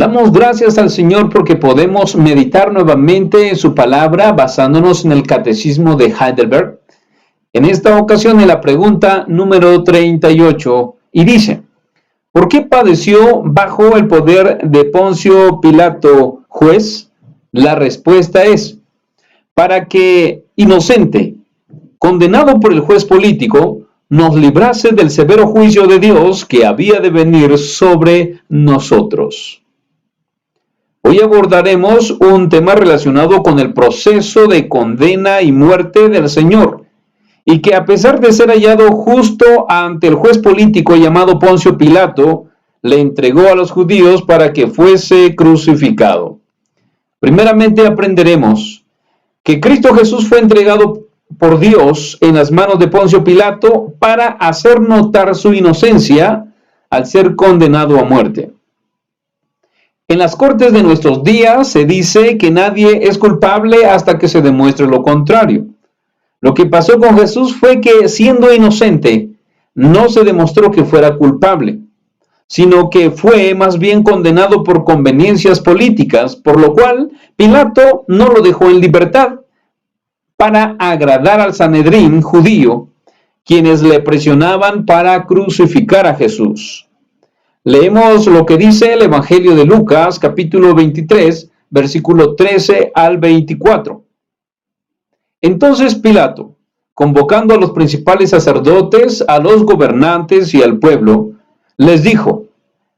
Damos gracias al Señor porque podemos meditar nuevamente en su palabra basándonos en el Catecismo de Heidelberg. En esta ocasión en la pregunta número 38 y dice: ¿por qué padeció bajo el poder de Poncio Pilato, juez? La respuesta es: para que, inocente, condenado por el juez político, nos librase del severo juicio de Dios que había de venir sobre nosotros. Hoy abordaremos un tema relacionado con el proceso de condena y muerte del Señor, y que a pesar de ser hallado justo ante el juez político llamado Poncio Pilato, le entregó a los judíos para que fuese crucificado. Primeramente aprenderemos que Cristo Jesús fue entregado por Dios en las manos de Poncio Pilato para hacer notar su inocencia al ser condenado a muerte. En las cortes de nuestros días se dice que nadie es culpable hasta que se demuestre lo contrario. Lo que pasó con Jesús fue que, siendo inocente, no se demostró que fuera culpable, sino que fue más bien condenado por conveniencias políticas, por lo cual Pilato no lo dejó en libertad para agradar al Sanedrín judío, quienes le presionaban para crucificar a Jesús. Leemos lo que dice el Evangelio de Lucas, capítulo 23, versículo 13 al 24. Entonces Pilato, convocando a los principales sacerdotes, a los gobernantes y al pueblo, les dijo: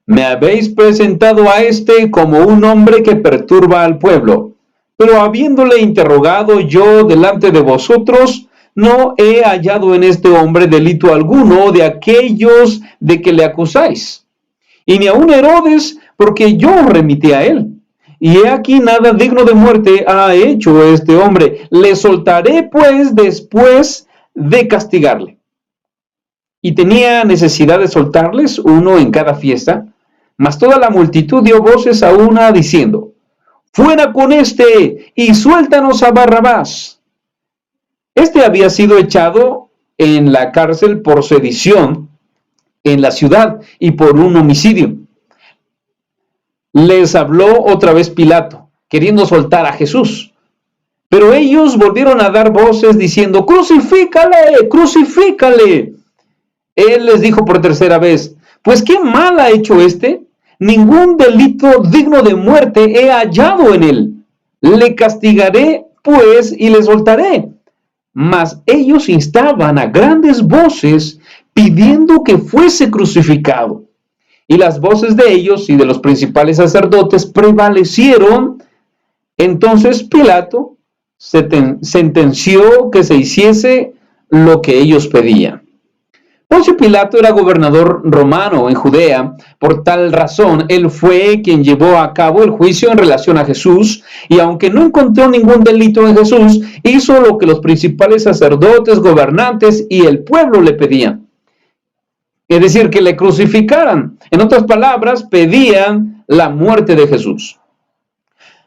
me habéis presentado a este como un hombre que perturba al pueblo, pero habiéndole interrogado yo delante de vosotros, no he hallado en este hombre delito alguno de aquellos de que le acusáis, y ni aun Herodes, porque yo os remití a él. Y he aquí nada digno de muerte ha hecho este hombre. Le soltaré pues después de castigarle. Y tenía necesidad de soltarles uno en cada fiesta, mas toda la multitud dio voces a una diciendo: fuera con este y suéltanos a Barrabás. Este había sido echado en la cárcel por sedición en la ciudad y por un homicidio. Les habló otra vez Pilato, queriendo soltar a Jesús. Pero ellos volvieron a dar voces diciendo: ¡crucifícale! ¡Crucifícale! Él les dijo por tercera vez: pues qué mal ha hecho este. Ningún delito digno de muerte he hallado en él. Le castigaré pues y le soltaré. Mas ellos instaban a grandes voces pidiendo que fuese crucificado. Y las voces de ellos y de los principales sacerdotes prevalecieron. Entonces Pilato sentenció que se hiciese lo que ellos pedían. Poncio Pilato era gobernador romano en Judea. Por tal razón, él fue quien llevó a cabo el juicio en relación a Jesús, y aunque no encontró ningún delito en Jesús, hizo lo que los principales sacerdotes, gobernantes y el pueblo le pedían. Es decir, que le crucificaran. En otras palabras, pedían la muerte de Jesús.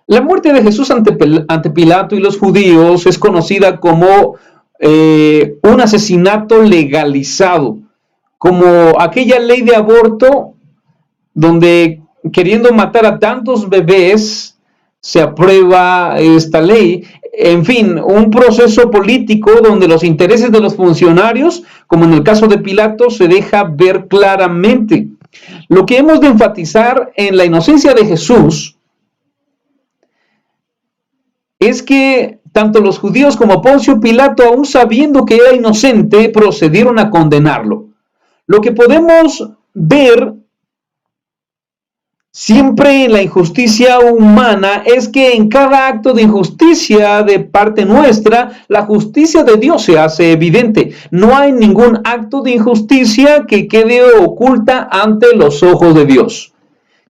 La muerte de Jesús ante Pilato y los judíos es conocida como un asesinato legalizado, como aquella ley de aborto donde, queriendo matar a tantos bebés, se aprueba esta ley. En fin, un proceso político donde los intereses de los funcionarios, como en el caso de Pilato, se deja ver claramente. Lo que hemos de enfatizar en la inocencia de Jesús es que tanto los judíos como Poncio Pilato, aun sabiendo que era inocente, procedieron a condenarlo. Lo que podemos ver siempre en la injusticia humana es que en cada acto de injusticia de parte nuestra, la justicia de Dios se hace evidente. No hay ningún acto de injusticia que quede oculta ante los ojos de Dios.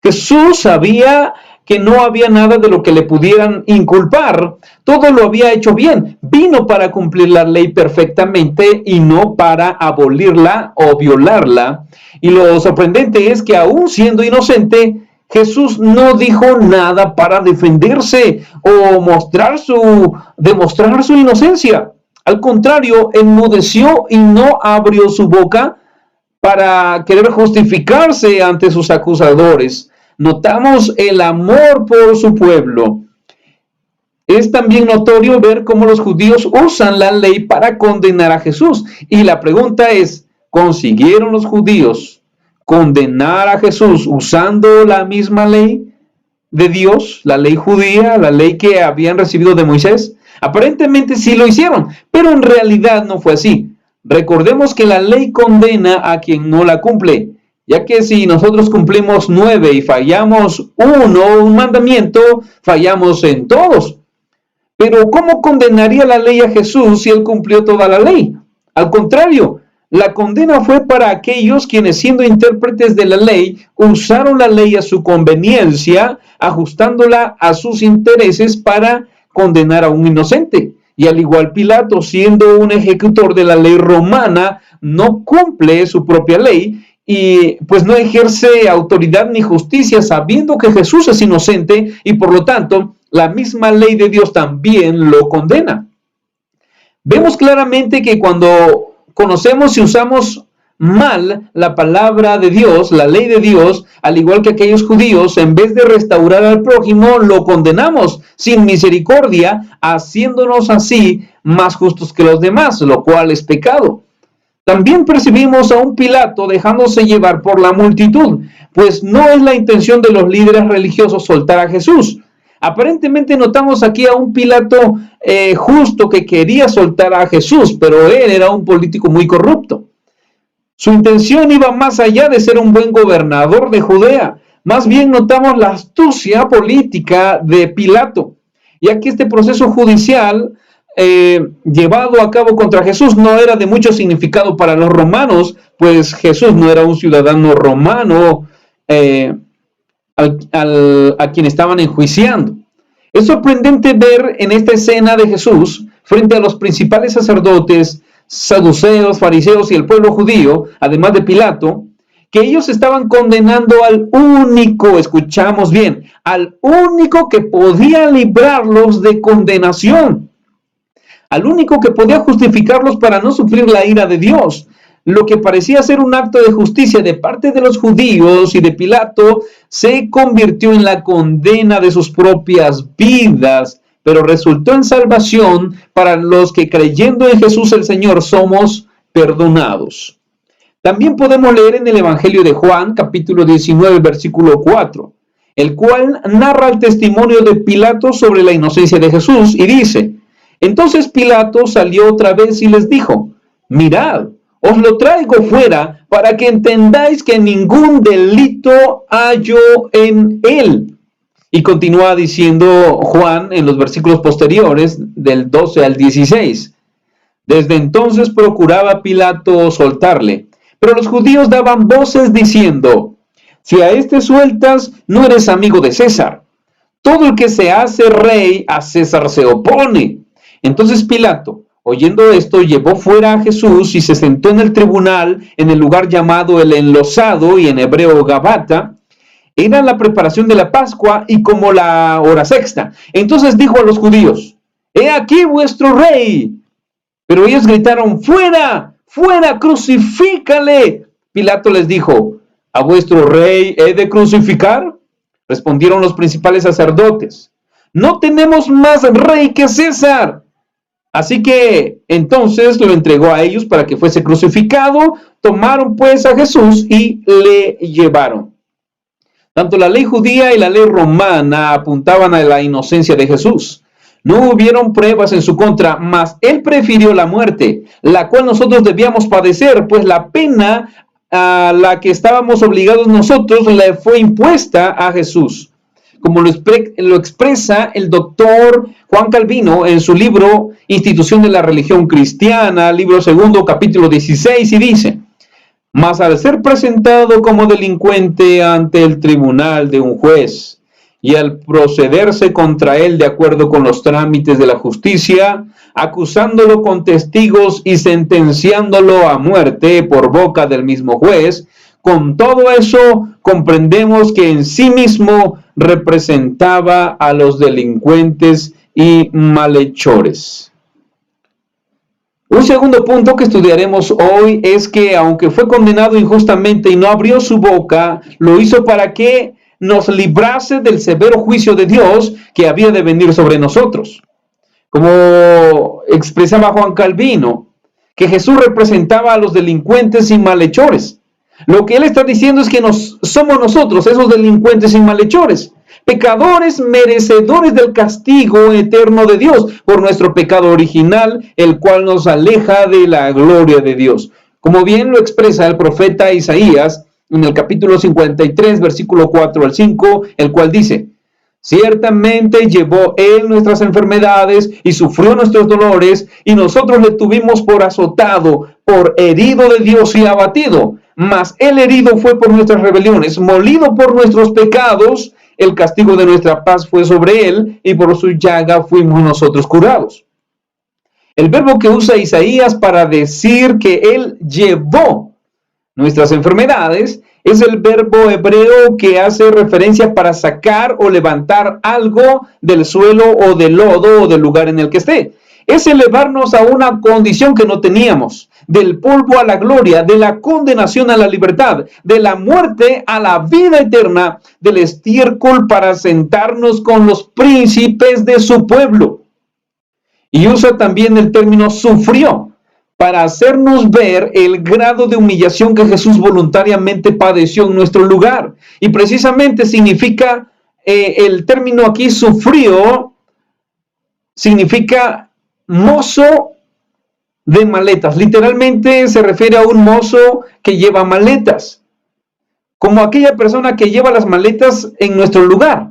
Jesús sabía que no había nada de lo que le pudieran inculpar. Todo lo había hecho bien. Vino para cumplir la ley perfectamente y no para abolirla o violarla. Y lo sorprendente es que aún siendo inocente, Jesús no dijo nada para defenderse o demostrar su inocencia. Al contrario, enmudeció y no abrió su boca para querer justificarse ante sus acusadores. notamos el amor por su pueblo. Es también notorio ver cómo los judíos usan la ley para condenar a Jesús. Y la pregunta es, ¿consiguieron los judíos condenar a Jesús usando la misma ley de Dios, la ley judía, la ley que habían recibido de Moisés? Aparentemente sí lo hicieron, pero en realidad no fue así. Recordemos que la ley condena a quien no la cumple, ya que si nosotros cumplimos 9 y fallamos un mandamiento, fallamos en todos. Pero ¿cómo condenaría la ley a Jesús si él cumplió toda la ley? Al contrario, la condena fue para aquellos quienes, siendo intérpretes de la ley, usaron la ley a su conveniencia, ajustándola a sus intereses para condenar a un inocente. Y al igual Pilato, siendo un ejecutor de la ley romana, no cumple su propia ley y pues no ejerce autoridad ni justicia, sabiendo que Jesús es inocente y por lo tanto la misma ley de Dios también lo condena. Vemos claramente que cuando conocemos y usamos mal la palabra de Dios, la ley de Dios, al igual que aquellos judíos, en vez de restaurar al prójimo, lo condenamos sin misericordia, haciéndonos así más justos que los demás, lo cual es pecado. También percibimos a un Pilato dejándose llevar por la multitud, pues no es la intención de los líderes religiosos soltar a Jesús. Aparentemente notamos aquí a un Pilato justo que quería soltar a Jesús, pero él era un político muy corrupto. Su intención iba más allá de ser un buen gobernador de Judea. Más bien notamos la astucia política de Pilato, ya que este proceso judicial llevado a cabo contra Jesús no era de mucho significado para los romanos, pues Jesús no era un ciudadano romano a quien estaban enjuiciando. Es sorprendente ver en esta escena de Jesús frente a los principales sacerdotes, saduceos, fariseos y el pueblo judío, además de Pilato, que ellos estaban condenando al único, escuchamos bien, al único que podía librarlos de condenación, al único que podía justificarlos para no sufrir la ira de Dios. Lo que parecía ser un acto de justicia de parte de los judíos y de Pilato se convirtió en la condena de sus propias vidas, pero resultó en salvación para los que creyendo en Jesús el Señor somos perdonados. También podemos leer en el Evangelio de Juan, capítulo 19, versículo 4, el cual narra el testimonio de Pilato sobre la inocencia de Jesús y dice: entonces Pilato salió otra vez y les dijo: mirad, os lo traigo fuera para que entendáis que ningún delito hallo en él. Y continúa diciendo Juan en los versículos posteriores, del 12 al 16. Desde entonces procuraba Pilato soltarle, pero los judíos daban voces diciendo: si a este sueltas, no eres amigo de César. Todo el que se hace rey, a César se opone. Entonces Pilato, oyendo esto, llevó fuera a Jesús y se sentó en el tribunal, en el lugar llamado el Enlosado, y en hebreo Gabata. Era la preparación de la Pascua y como la hora sexta. Entonces dijo a los judíos: he aquí vuestro rey. Pero ellos gritaron: fuera, fuera, crucifícale. Pilato les dijo: ¿a vuestro rey he de crucificar? Respondieron los principales sacerdotes: no tenemos más rey que César. Así que entonces lo entregó a ellos para que fuese crucificado. Tomaron pues a Jesús y le llevaron. Tanto la ley judía y la ley romana apuntaban a la inocencia de Jesús. No hubieron pruebas en su contra, mas él prefirió la muerte, la cual nosotros debíamos padecer, pues la pena a la que estábamos obligados nosotros le fue impuesta a Jesús, como lo expresa el doctor Juan Calvino en su libro Institución de la Religión Cristiana, libro segundo, capítulo 16, y dice: mas al ser presentado como delincuente ante el tribunal de un juez y al procederse contra él de acuerdo con los trámites de la justicia, acusándolo con testigos y sentenciándolo a muerte por boca del mismo juez, con todo eso comprendemos que en sí mismo representaba a los delincuentes y malhechores. Un segundo punto que estudiaremos hoy es que aunque fue condenado injustamente y no abrió su boca, lo hizo para que nos librase del severo juicio de Dios que había de venir sobre nosotros. Como expresaba Juan Calvino, que Jesús representaba a los delincuentes y malhechores. Lo que él está diciendo es que somos nosotros, esos delincuentes y malhechores, pecadores merecedores del castigo eterno de Dios por nuestro pecado original, el cual nos aleja de la gloria de Dios. Como bien lo expresa el profeta Isaías en el capítulo 53, versículo 4 al 5, el cual dice: ciertamente llevó él nuestras enfermedades y sufrió nuestros dolores, y nosotros le tuvimos por azotado, por herido de Dios y abatido. Mas el herido fue por nuestras rebeliones, molido por nuestros pecados. El castigo de nuestra paz fue sobre él, y por su llaga fuimos nosotros curados. El verbo que usa Isaías para decir que él llevó nuestras enfermedades es el verbo hebreo que hace referencia para sacar o levantar algo del suelo o del lodo o del lugar en el que esté. Es elevarnos a una condición que no teníamos, del polvo a la gloria, de la condenación a la libertad, de la muerte a la vida eterna, del estiércol para sentarnos con los príncipes de su pueblo. Y usa también el término sufrió, para hacernos ver el grado de humillación que Jesús voluntariamente padeció en nuestro lugar. Y precisamente significa, el término aquí sufrió, significa mozo de maletas. Literalmente se refiere a un mozo que lleva maletas, como aquella persona que lleva las maletas en nuestro lugar.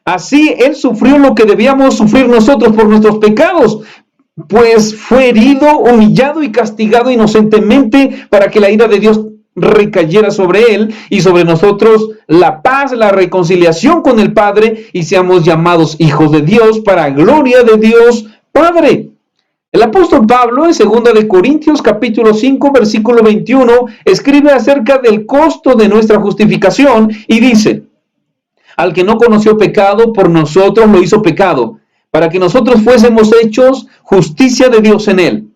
Así él sufrió lo que debíamos sufrir nosotros por nuestros pecados, pues fue herido, humillado y castigado inocentemente para que la ira de Dios recayera sobre él y sobre nosotros la paz, la reconciliación con el Padre, y seamos llamados hijos de Dios para gloria de Dios Padre. El apóstol Pablo en 2 de Corintios capítulo 5 versículo 21 escribe acerca del costo de nuestra justificación y dice: al que no conoció pecado, por nosotros lo hizo pecado, para que nosotros fuésemos hechos justicia de Dios en él.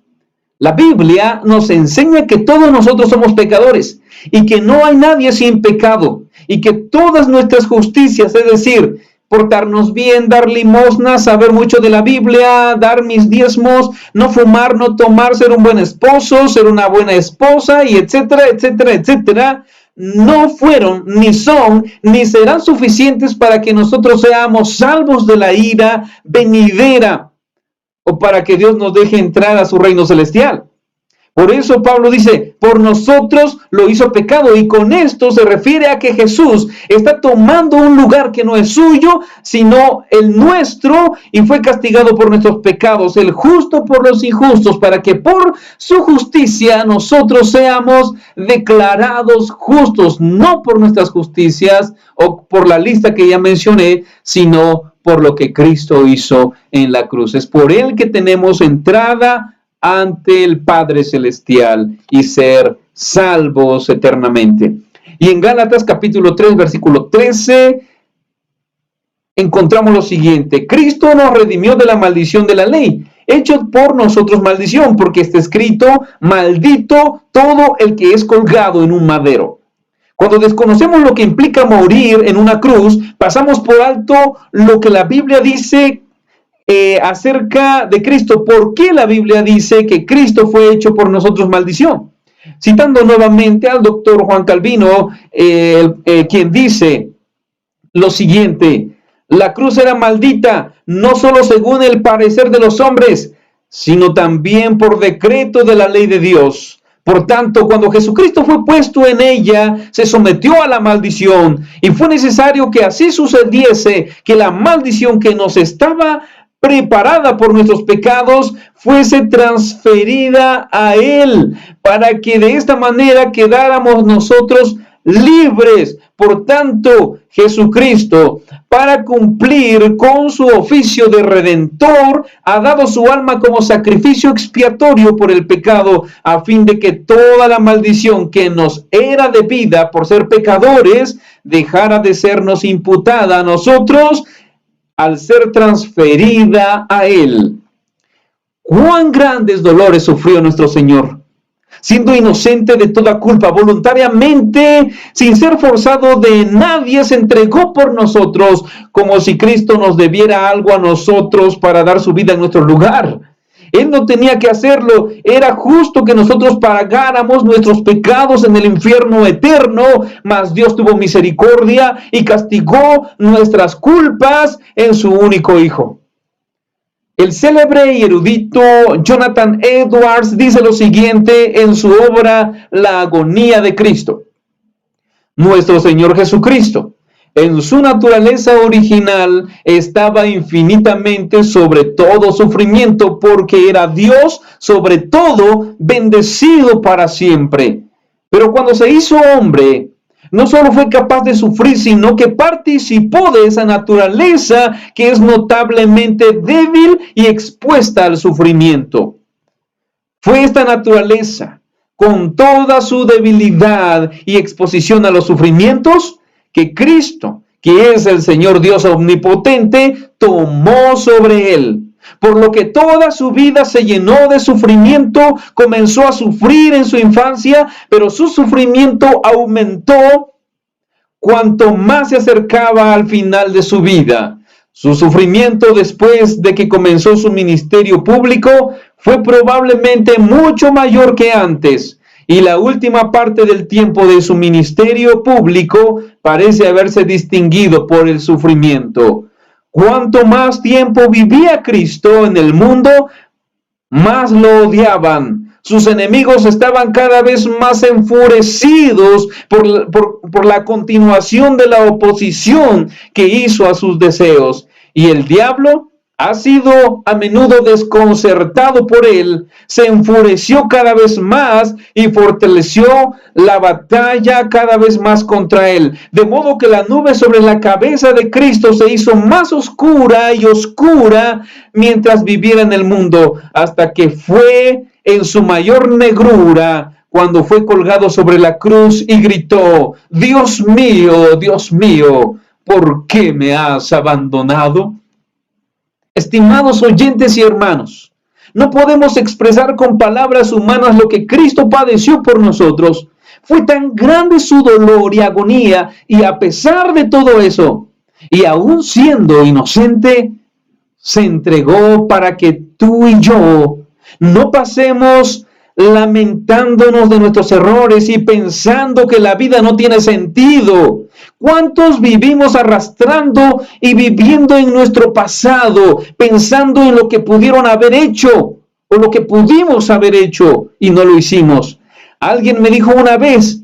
La Biblia nos enseña que todos nosotros somos pecadores y que no hay nadie sin pecado, y que todas nuestras justicias, es decir, portarnos bien, dar limosnas, saber mucho de la Biblia, dar mis diezmos, no fumar, no tomar, ser un buen esposo, ser una buena esposa, y etcétera, etcétera, etcétera, no fueron, ni son, ni serán suficientes para que nosotros seamos salvos de la ira venidera, o para que Dios nos deje entrar a su reino celestial. Por eso Pablo dice: por nosotros lo hizo pecado, y con esto se refiere a que Jesús está tomando un lugar que no es suyo, sino el nuestro, y fue castigado por nuestros pecados, el justo por los injustos, para que por su justicia nosotros seamos declarados justos, no por nuestras justicias o por la lista que ya mencioné, sino por lo que Cristo hizo en la cruz. Es por él que tenemos entrada ante el Padre Celestial y ser salvos eternamente. Y en Gálatas capítulo 3 versículo 13 encontramos lo siguiente: Cristo nos redimió de la maldición de la ley, hecho por nosotros maldición, porque está escrito: maldito todo el que es colgado en un madero. Cuando desconocemos lo que implica morir en una cruz, pasamos por alto lo que la Biblia dice acerca de Cristo. ¿Por qué la Biblia dice que Cristo fue hecho por nosotros maldición? Citando nuevamente al doctor Juan Calvino, quien dice lo siguiente: la cruz era maldita, no solo según el parecer de los hombres, sino también por decreto de la ley de Dios. Por tanto, cuando Jesucristo fue puesto en ella, se sometió a la maldición, y fue necesario que así sucediese, que la maldición que nos estaba preparada por nuestros pecados fuese transferida a él, para que de esta manera quedáramos nosotros libres. Por tanto, Jesucristo, para cumplir con su oficio de redentor, ha dado su alma como sacrificio expiatorio por el pecado, a fin de que toda la maldición que nos era debida por ser pecadores dejara de sernos imputada a nosotros al ser transferida a él. ¡Cuán grandes dolores sufrió nuestro Señor! siendo inocente de toda culpa, voluntariamente, sin ser forzado de nadie, se entregó por nosotros, como si Cristo nos debiera algo a nosotros para dar su vida en nuestro lugar. Él no tenía que hacerlo, era justo que nosotros pagáramos nuestros pecados en el infierno eterno, mas Dios tuvo misericordia y castigó nuestras culpas en su único Hijo. El célebre y erudito Jonathan Edwards dice lo siguiente en su obra La agonía de Cristo. Nuestro Señor Jesucristo, en su naturaleza original, estaba infinitamente sobre todo sufrimiento, porque era Dios sobre todo, bendecido para siempre. Pero cuando se hizo hombre, no solo fue capaz de sufrir, sino que participó de esa naturaleza que es notablemente débil y expuesta al sufrimiento. Fue esta naturaleza, con toda su debilidad y exposición a los sufrimientos, que Cristo, que es el Señor Dios omnipotente, tomó sobre él. Por lo que toda su vida se llenó de sufrimiento, comenzó a sufrir en su infancia, pero su sufrimiento aumentó cuanto más se acercaba al final de su vida. Su sufrimiento después de que comenzó su ministerio público fue probablemente mucho mayor que antes, y la última parte del tiempo de su ministerio público parece haberse distinguido por el sufrimiento. Cuanto más tiempo vivía Cristo en el mundo, más lo odiaban. Sus enemigos estaban cada vez más enfurecidos por la continuación de la oposición que hizo a sus deseos. Y el diablo ha sido a menudo desconcertado por él, se enfureció cada vez más y fortaleció la batalla cada vez más contra él. De modo que la nube sobre la cabeza de Cristo se hizo más oscura y oscura mientras viviera en el mundo, hasta que fue en su mayor negrura cuando fue colgado sobre la cruz y gritó: Dios mío, ¿por qué me has abandonado? Estimados oyentes y hermanos, no podemos expresar con palabras humanas lo que Cristo padeció por nosotros. Fue tan grande su dolor y agonía, y a pesar de todo eso, y aún siendo inocente, se entregó para que tú y yo no pasemos lamentándonos de nuestros errores y pensando que la vida no tiene sentido. ¿Cuántos vivimos arrastrando y viviendo en nuestro pasado, pensando en lo que pudieron haber hecho o lo que pudimos haber hecho y no lo hicimos? Alguien me dijo una vez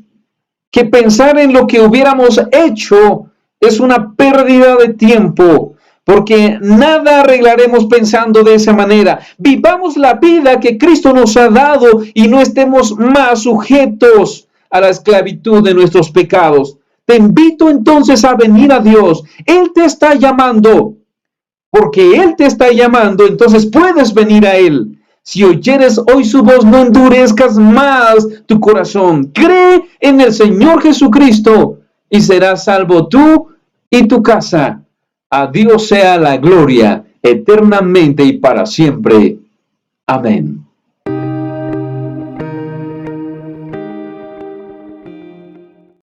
que pensar en lo que hubiéramos hecho es una pérdida de tiempo, porque nada arreglaremos pensando de esa manera. Vivamos la vida que Cristo nos ha dado y no estemos más sujetos a la esclavitud de nuestros pecados. Te invito entonces a venir a Dios. Él te está llamando. Porque Él te está llamando, entonces puedes venir a Él. Si oyeres hoy su voz, no endurezcas más tu corazón. Cree en el Señor Jesucristo y serás salvo tú y tu casa. A Dios sea la gloria eternamente y para siempre. Amén.